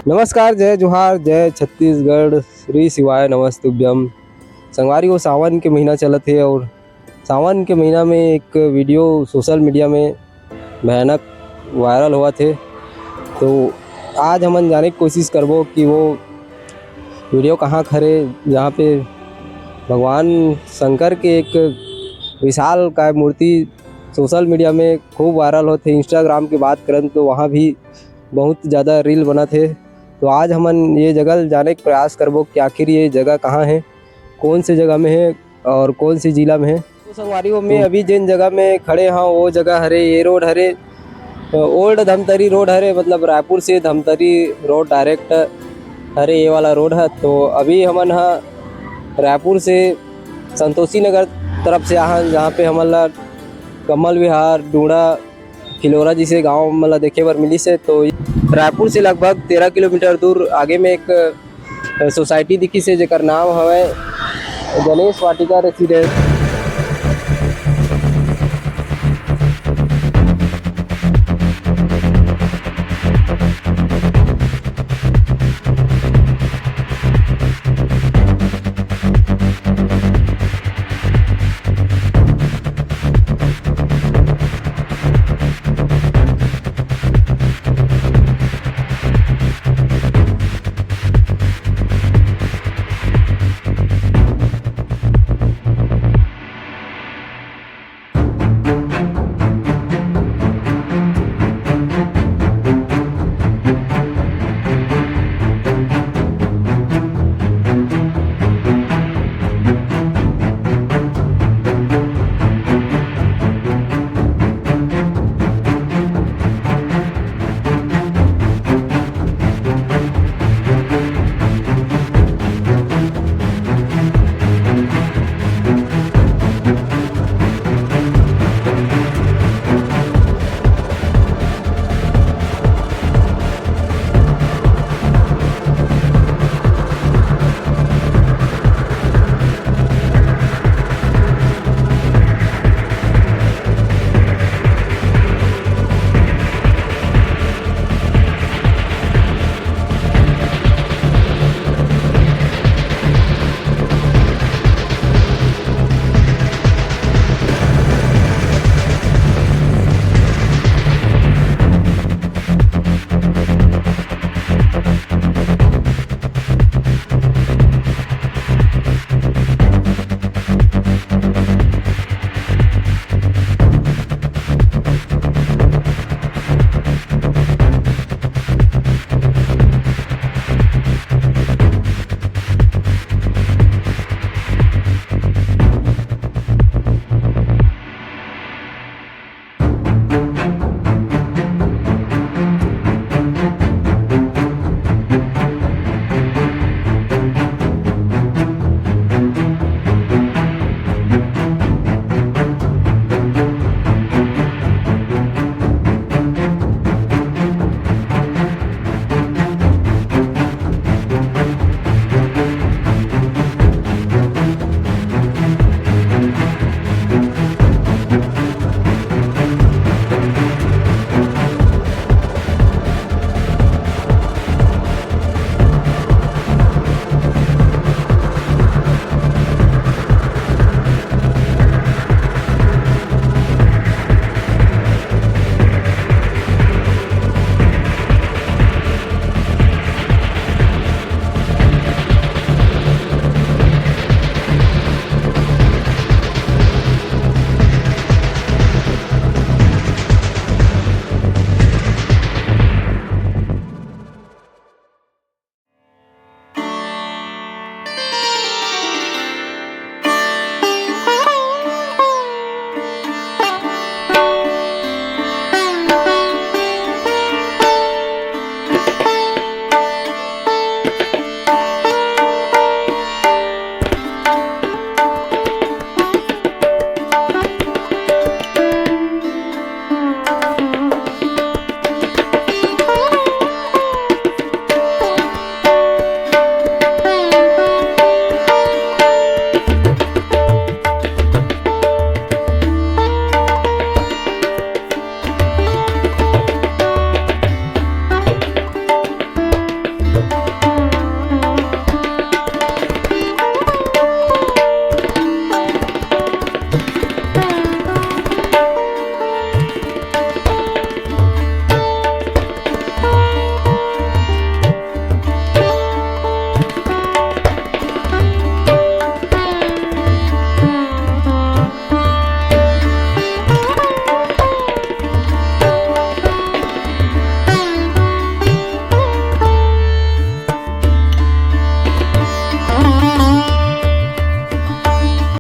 नमस्कार, जय जोहार, जय छत्तीसगढ़, श्री शिवाय नमस्तुभ्यम। संगवारी वो सावन के महीना चलत है और सावन के महीना में एक वीडियो सोशल मीडिया में भयानक वायरल हुआ थे। तो आज हमन जाने की कोशिश करबो कि वो वीडियो कहाँ खरे, जहाँ पे भगवान शंकर के एक विशाल काय मूर्ति सोशल मीडिया में खूब वायरल होते। इंस्टाग्राम की बात करें तो वहाँ भी बहुत ज़्यादा रील बना थे। तो आज हमन ये जगह जाने का प्रयास करबो कि आखिर ये जगह कहाँ है, कौन सी जगह में है और कौन सी जिला में है। तो संगवारी में अभी जिन जगह में खड़े हाँ वो जगह हरे, ये रोड हरे ओल्ड धमतरी रोड हरे, मतलब रायपुर से धमतरी रोड डायरेक्ट हरे, ये वाला रोड है। तो अभी हमन हाँ रायपुर से संतोषी नगर तरफ से यहाँ, जहाँ पे हमला कमल विहार, डूड़ा, खिलौरा जिसे गांव मतलब देखे बर मिली से। तो रायपुर से लगभग 13 किलोमीटर दूर आगे में एक सोसाइटी दिखी से, जेकर नाम हवे गणेश वाटिका रेसिडेंस।